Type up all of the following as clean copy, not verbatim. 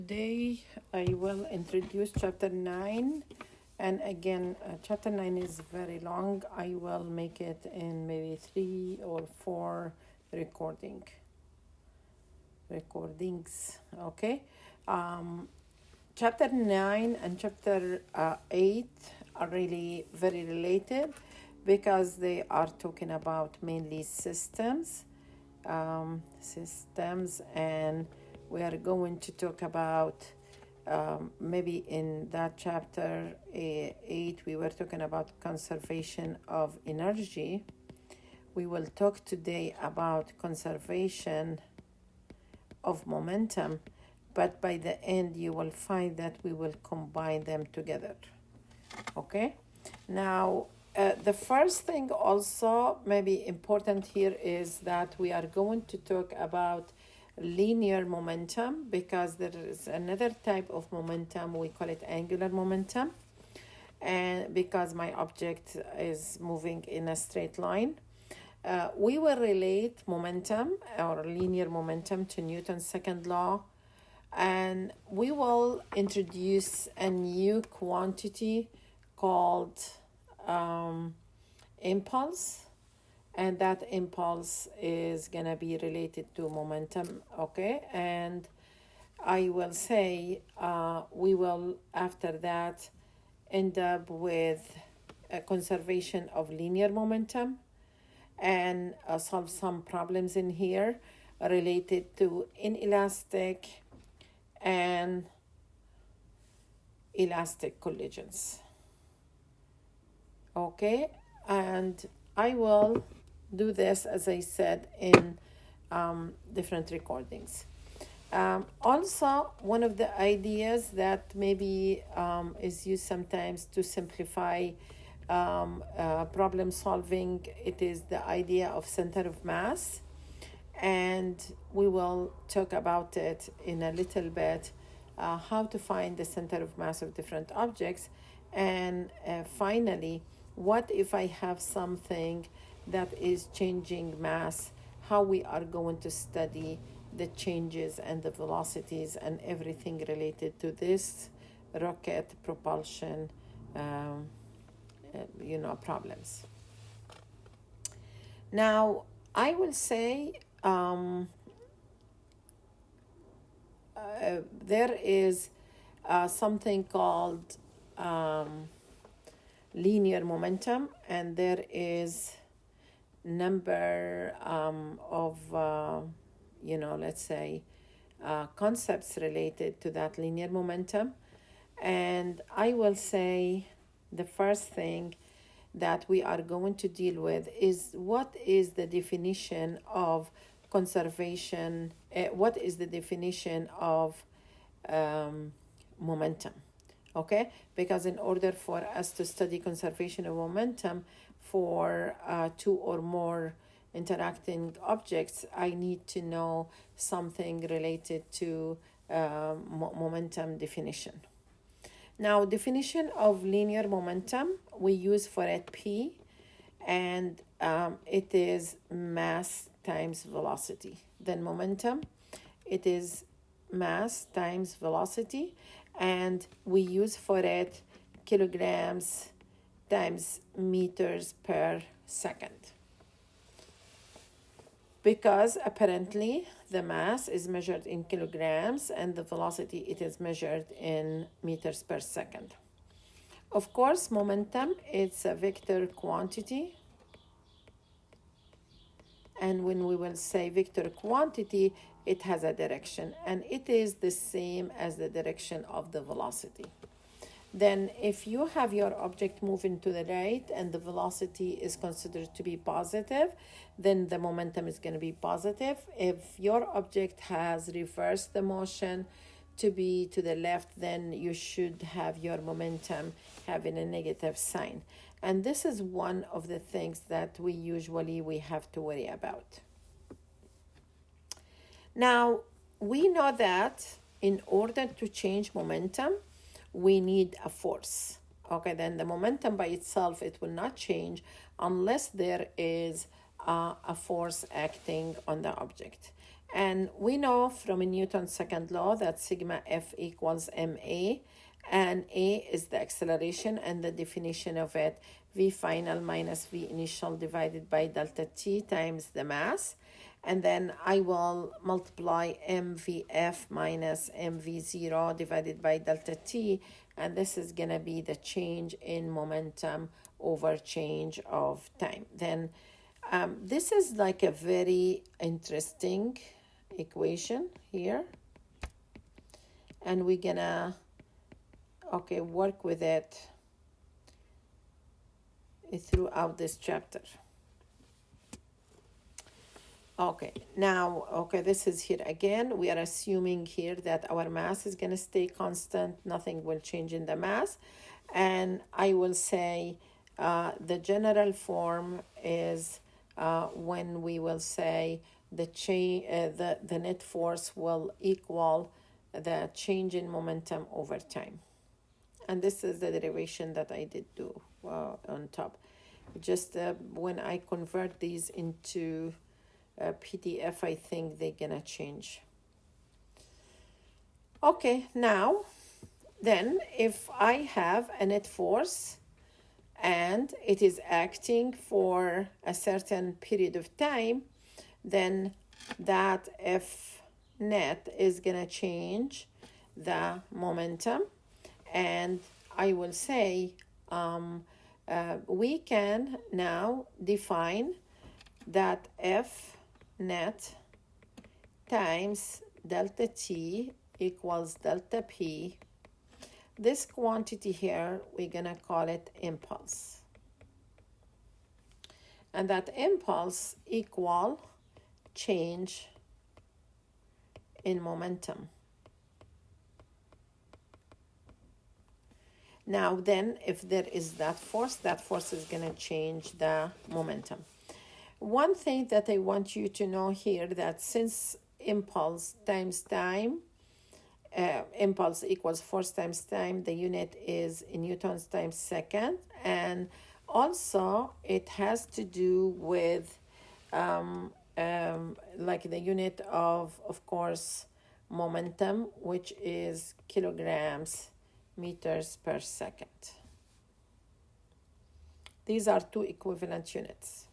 Today I will introduce chapter 9, and again chapter 9 is very long. I will make it in maybe 3 or 4 recordings. Okay. Chapter 9 and chapter 8 are really very related because they are talking about mainly systems, and we are going to talk about maybe in that chapter 8 we were talking about conservation of energy. We will talk today about conservation of momentum, but by the end you will find that we will combine them together. Okay. Now the first thing also maybe important here is that we are going to talk about linear momentum, because there is another type of momentum, we call it angular momentum, and because my object is moving in a straight line. We will relate momentum or linear momentum to Newton's second law, and we will introduce a new quantity called impulse, and that impulse is gonna be related to momentum. Okay, and I will say we will after that end up with a conservation of linear momentum and solve some problems in here related to inelastic and elastic collisions. Okay, and I will do this, as I said, in different recordings. Also, one of the ideas that maybe is used sometimes to simplify problem solving, it is the idea of center of mass, and we will talk about it in a little bit, how to find the center of mass of different objects, and finally, what if I have something that is changing mass, how we are going to study the changes and the velocities and everything related to this rocket propulsion problems. Now I will say there is something called linear momentum, and there is number of let's say concepts related to that linear momentum. And I will say the first thing that we are going to deal with is what is the definition of conservation, what is the definition of momentum. Okay, because in order for us to study conservation of momentum for two or more interacting objects, I need to know something related to momentum definition. Now, definition of linear momentum, we use for it P, and it is mass times velocity. Then momentum, it is mass times velocity, and we use for it kilograms times meters per second, because apparently the mass is measured in kilograms and the velocity, it is measured in meters per second. Of course, momentum, it's a vector quantity, and when we will say vector quantity, it has a direction, and it is the same as the direction of the velocity. Then if you have your object moving to the right and the velocity is considered to be positive, then the momentum is going to be positive. If your object has reversed the motion to be to the left, then you should have your momentum having a negative sign. And this is one of the things that we have to worry about. Now, we know that in order to change momentum, we need a force. Okay, then the momentum by itself, it will not change unless there is a force acting on the object. And we know from Newton's second law that sigma F equals ma, and a is the acceleration, and the definition of it, v final minus v initial divided by delta t times the mass. And then I will multiply mvf minus mv0 divided by delta t, and this is going to be the change in momentum over change of time. Then this is like a very interesting equation here, and we're gonna work with it throughout this chapter. Now this is here again. We are assuming here that our mass is going to stay constant, nothing will change in the mass, and I will say the general form is when we will say the net force will equal the change in momentum over time. And this is the derivation that I did do on top. Just when I convert these into PDF, I think they're gonna change. Okay, now then if I have a net force and it is acting for a certain period of time, then that F net is gonna change the momentum, and I will say we can now define that F net times delta t equals delta p. This quantity here, we're gonna call it impulse, and that impulse equal change in momentum. Now then, if there is that force is going to change the momentum. One thing that I want you to know here, that since impulse times time, impulse equals force times time, the unit is in newtons times second, and also it has to do with like the unit of course, momentum, which is kilograms meters per second. These are two equivalent units.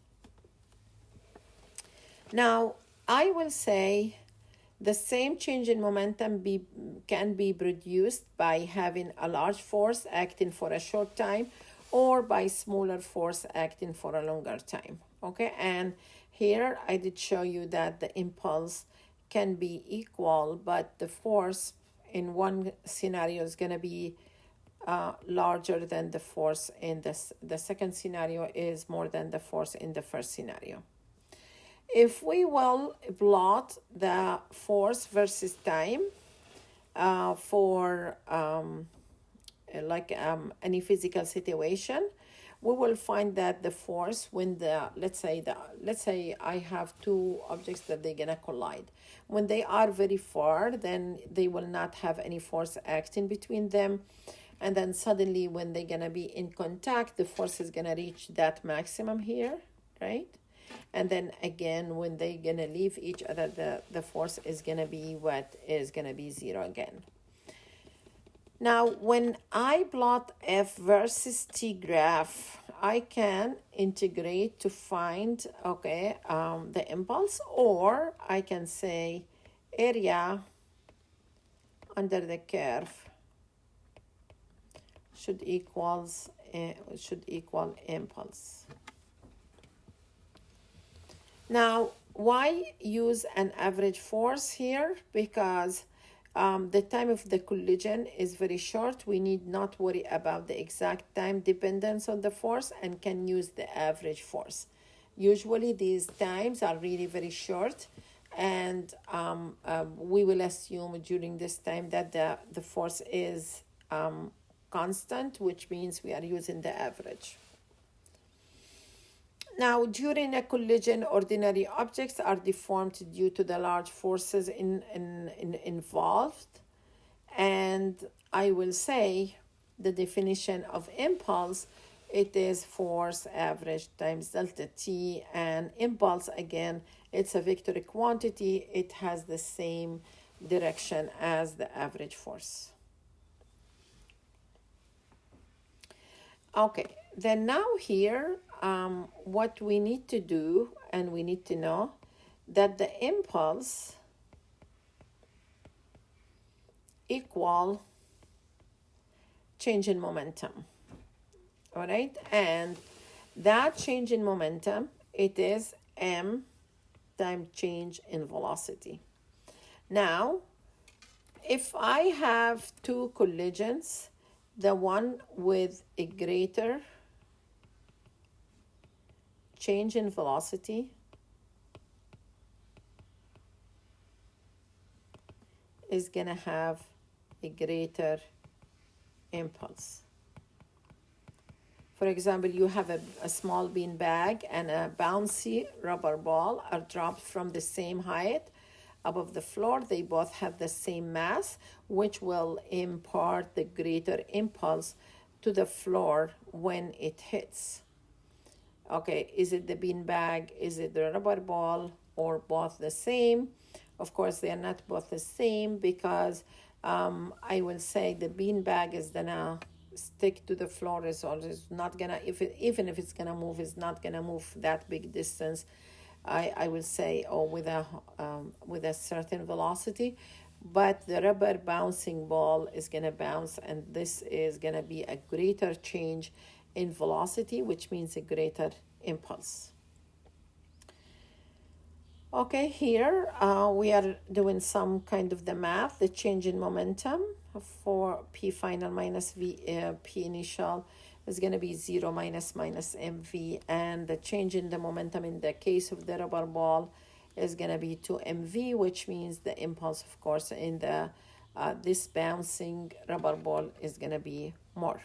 Now, I will say the same change in momentum can be produced by having a large force acting for a short time, or by smaller force acting for a longer time. Okay, and here I did show you that the impulse can be equal, but the force in one scenario is going to be larger than the force in the second scenario is more than the force in the first scenario. If we will plot the force versus time for any physical situation, we will find that the force when let's say I have two objects that they're gonna collide. When they are very far, then they will not have any force acting between them, and then suddenly when they're gonna be in contact, the force is gonna reach that maximum here, right? And then again, when they're gonna leave each other, the force is gonna be what is gonna be zero again. Now, when I plot F versus T graph, I can integrate to find, the impulse, or I can say area under the curve should equal impulse. Now, why use an average force here? Because the time of the collision is very short. We need not worry about the exact time dependence on the force and can use the average force. Usually these times are really very short, and we will assume during this time that the force is constant, which means we are using the average. Now, during a collision, ordinary objects are deformed due to the large forces involved. And I will say the definition of impulse it is force average times delta T. And impulse, again, it's a vector quantity. It has the same direction as the average force. Okay, then now here, what we need to do, and we need to know that the impulse equal change in momentum. All right, and that change in momentum, it is m times change in velocity. Now, if I have two collisions, the one with a greater change in velocity is going to have a greater impulse. For example, you have a small bean bag and a bouncy rubber ball are dropped from the same height above the floor. They both have the same mass, which will impart the greater impulse to the floor when it hits. Okay, is it the bean bag? Is it the rubber ball? Or both the same? Of course, they are not both the same because I will say the bean bag is gonna stick to the floor, is always not gonna, even if it's gonna move, it's not gonna move that big distance. I will say, or with a certain velocity, but the rubber bouncing ball is gonna bounce, and this is gonna be a greater change in velocity, which means a greater impulse. Okay, here we are doing some kind of the math. The change in momentum for P final minus P initial is going to be 0 minus mv, and the change in the momentum in the case of the rubber ball is going to be 2 mv, which means the impulse, of course, in the this bouncing rubber ball is going to be more.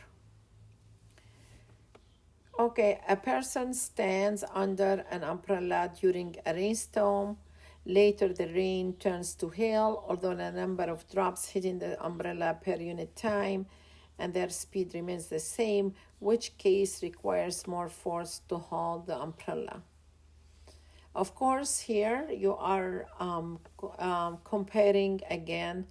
Okay, a person stands under an umbrella during a rainstorm. Later, the rain turns to hail, although the number of drops hitting the umbrella per unit time and their speed remains the same. Which case requires more force to hold the umbrella? Of course, here you are comparing again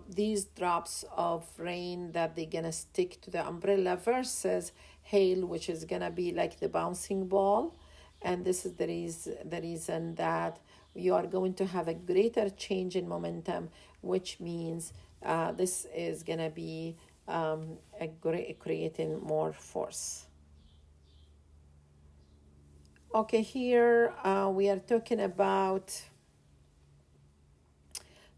these drops of rain that they're gonna stick to the umbrella versus hail, which is gonna be like the bouncing ball. And this is the reason that you are going to have a greater change in momentum, which means this is gonna be creating more force. Okay, here we are talking about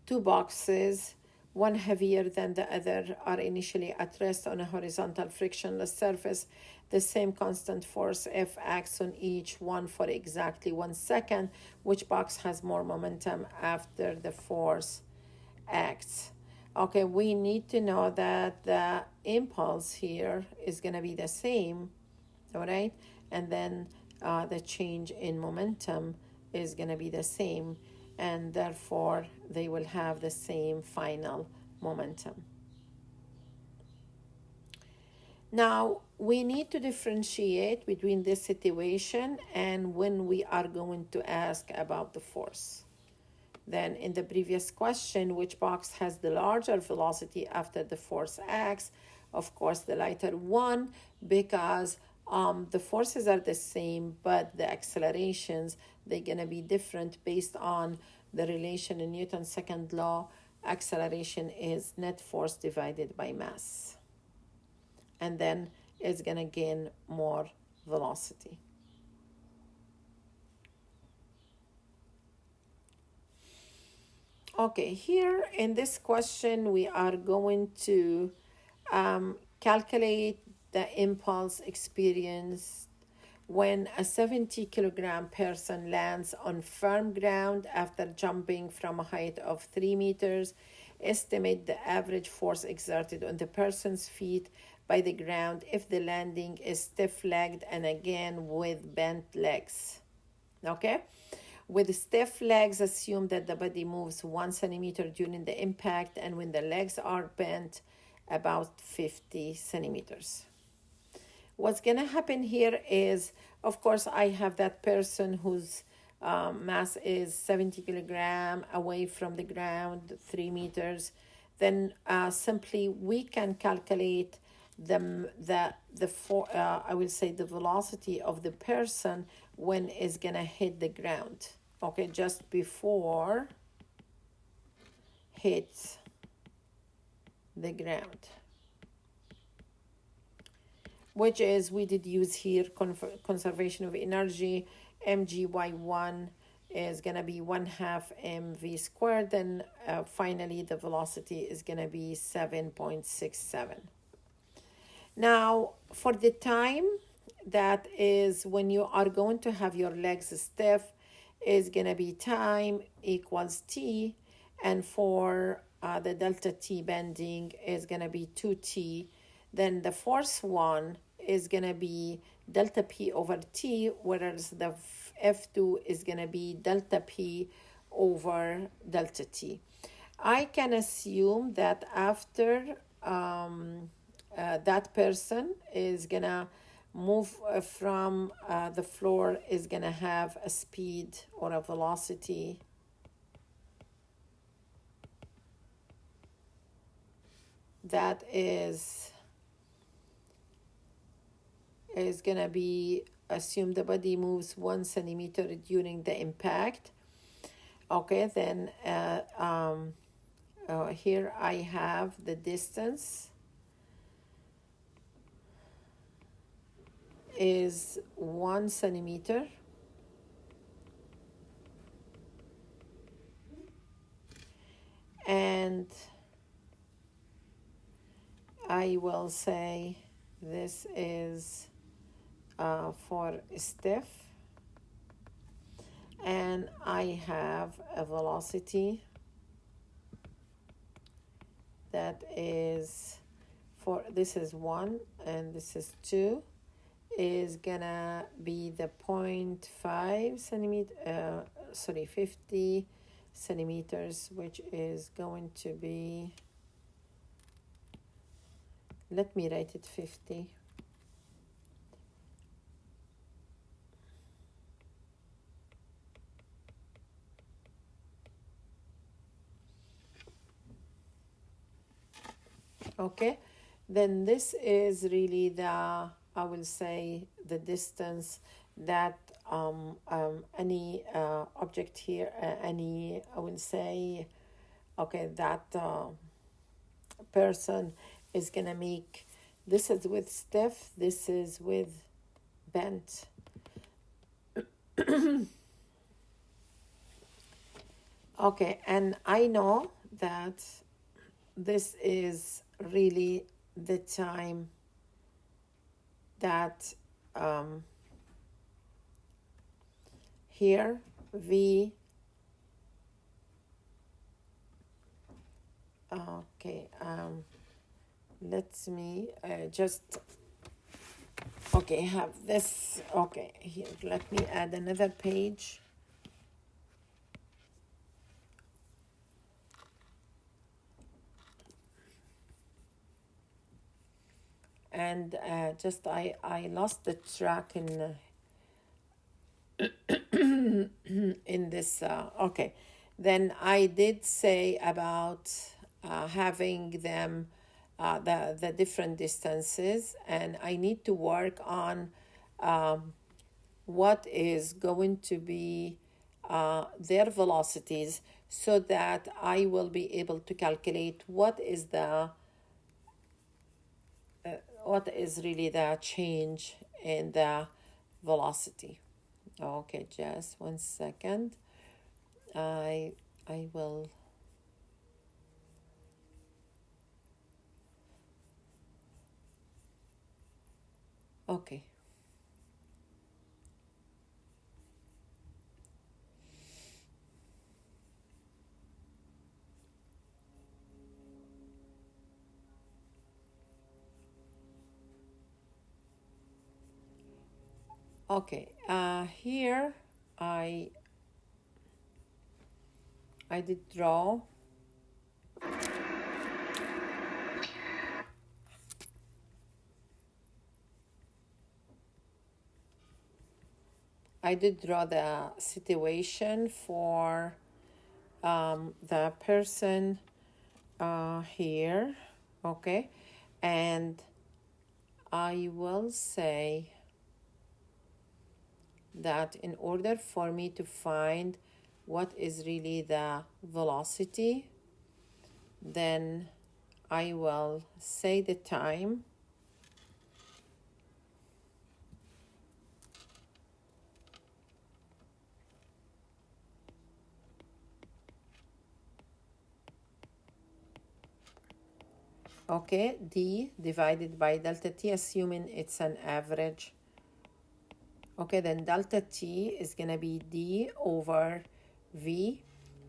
two boxes, one heavier than the other, are initially at rest on a horizontal frictionless surface. The same constant force F acts on each one for exactly 1 second. Which box has more momentum after the force acts? Okay, we need to know that the impulse here is going to be the same, all right? And then the change in momentum is going to be the same, and therefore they will have the same final momentum. Now, we need to differentiate between this situation and when we are going to ask about the force. Then in the previous question, which box has the larger velocity after the force acts? Of course, the lighter one, because the forces are the same, but the accelerations, they're going to be different based on the relation in Newton's second law. Acceleration is net force divided by mass. And then it's going to gain more velocity. Okay, here in this question, we are going to calculate the impulse experienced when a 70 kilogram person lands on firm ground after jumping from a height of 3 meters. Estimate the average force exerted on the person's feet by the ground if the landing is stiff-legged and again with bent legs. Okay? With stiff legs, assume that the body moves 1 centimeter during the impact, and when the legs are bent, about 50 centimeters. What's going to happen here is, of course, I have that person whose mass is 70 kilogram away from the ground, 3 meters. Then simply we can calculate I will say the velocity of the person when is gonna hit the ground. Okay, just before hits the ground, which is, we did use here conservation of energy. mgy1 is gonna be 1/2 mv squared. Then finally the velocity is gonna be 7.67. Now, for the time, that is when you are going to have your legs stiff, is going to be time equals t. And for the delta t bending is going to be 2t. Then the fourth one is going to be delta p over t, whereas the F2 is going to be delta p over delta t. I can assume that after that person is gonna move from the floor, is gonna have a speed or a velocity that is gonna be, assume the body moves 1 centimeter during the impact. Okay, then here I have the distance is 1 centimeter. And I will say this is for stiff. And I have a velocity that is for, this is 1 and this is 2, is gonna be the 0.5 centimeter, 50 centimeters, which is going to be, let me write it 50. Okay, then this is really the, I will say, the distance that any object here, any, I will say, okay, that person is gonna make. This is with stiff, this is with bent. Okay, and I know that this is really the time that here V, okay, let me just, okay, have this, okay, here, let me add another page. And just I lost the track in in this. Okay, then I did say about having them the different distances, and I need to work on what is going to be their velocities, so that I will be able to calculate what is the what is really the change in the velocity. Okay, just 1 second. I will. Okay. Okay, here I did draw I did draw the situation for the person here, okay? And I will say that in order for me to find what is really the velocity, then I will say the time. Okay, d divided by delta t, assuming it's an average. Okay, then delta t is going to be d over v,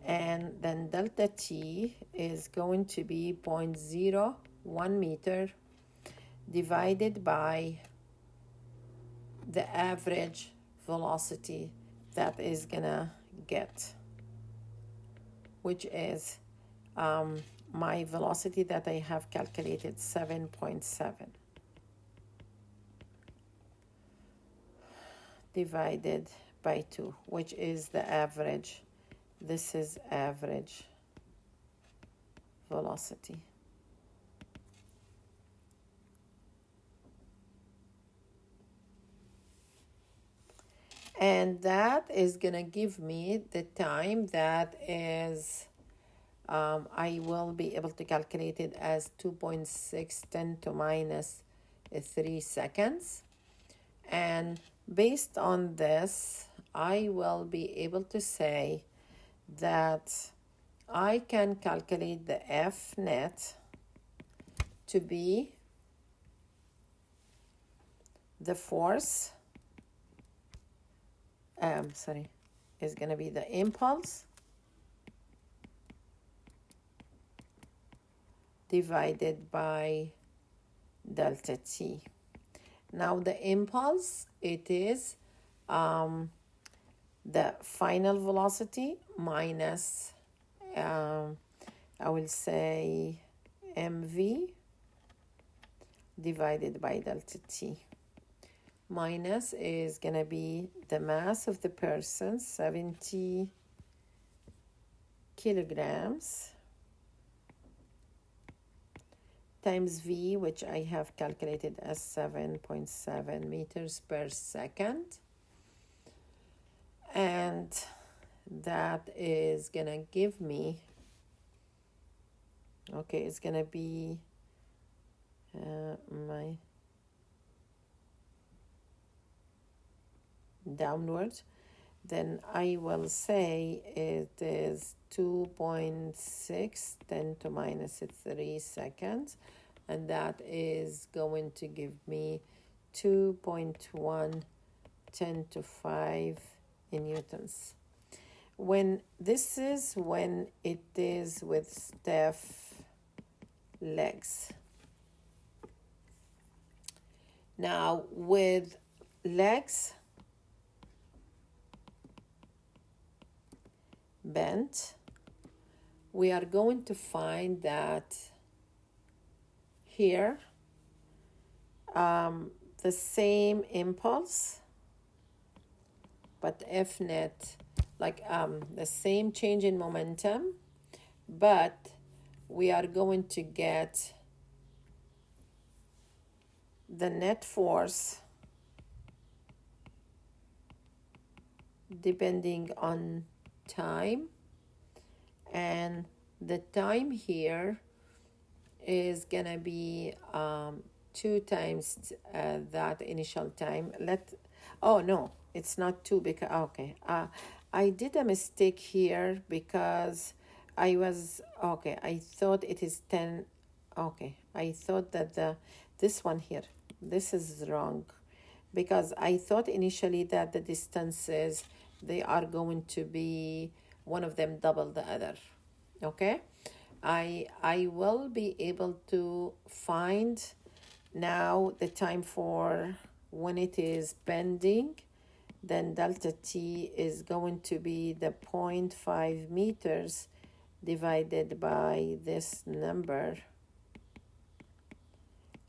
and then delta t is going to be 0.01 meter divided by the average velocity that is going to get, which is my velocity that I have calculated, 7.7 divided by 2, which is the average. This is average velocity. And that is going to give me the time that is, I will be able to calculate it as 2.6 10 to minus 3 seconds. And based on this, I will be able to say that I can calculate the F net to be the force, is going to be the impulse divided by delta t. Now the impulse, it is the final velocity minus, I will say, mv divided by delta t. Minus is going to be the mass of the person, 70 kilograms, times v, which I have calculated as 7.7 meters per second. And that is going to give me, okay, it's going to be my downwards. Then I will say it is 2.6 10 to minus 3 seconds. And that is going to give me 2.1 10 to 5 in newtons. When this is when it is with stiff legs. Now with legs bent, we are going to find that here the same impulse, but F net, like the same change in momentum, but we are going to get the net force depending on time, and the time here is gonna be 2 times that initial time. Oh no, it's not 2 because okay, I did a mistake here because I thought it is 10. Okay, I thought that this one here, this is wrong, because I thought initially that the distances, they are going to be one of them double the other. Okay, I will be able to find now the time for when it is bending. Then delta t is going to be the 0.5 meters divided by this number,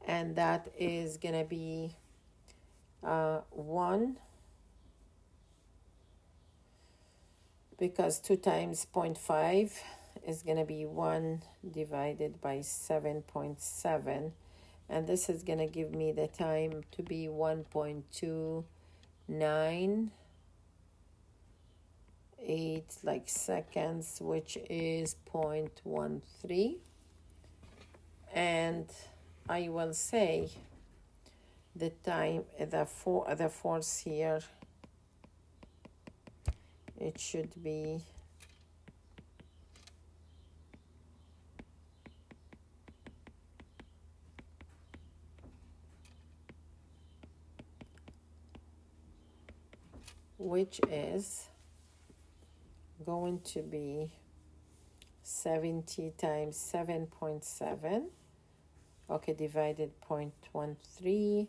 and that is gonna be 1 because 2 times 0.5 is going to be 1 divided by 7.7, and this is going to give me the time to be 1.29 like seconds, which is 0.13. And I will say the time, the force here, it should be which is going to be 70 times 7.7, okay, divided 0.13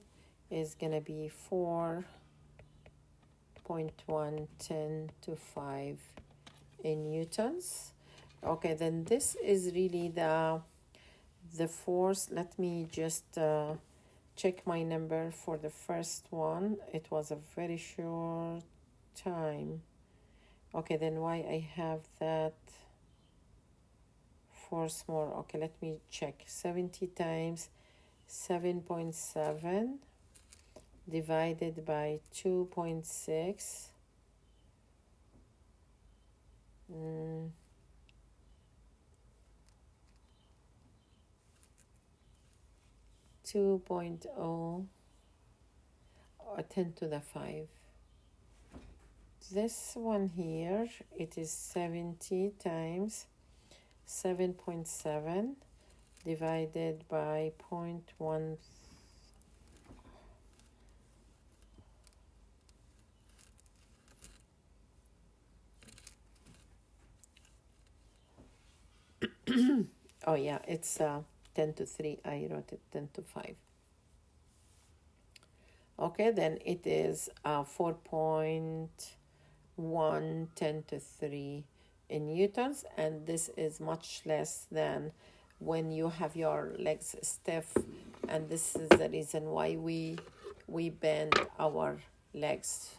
is gonna be 4.110 to 5 in newtons. Okay, then this is really the force. Let me just check my number for the first one. It was a very short time. Okay, then why I have that force more? Okay, let me check. 70 times 7.7 divided by 2.6. 2.0 or 10 to the 5. This one here, it is 70 times 7.7 divided by 0.1. Oh yeah, it's 10 to 3. I wrote it 10 to 5. Okay, then it is 4.1 10 to 3 in newtons, and this is much less than when you have your legs stiff, and this is the reason why we bend our legs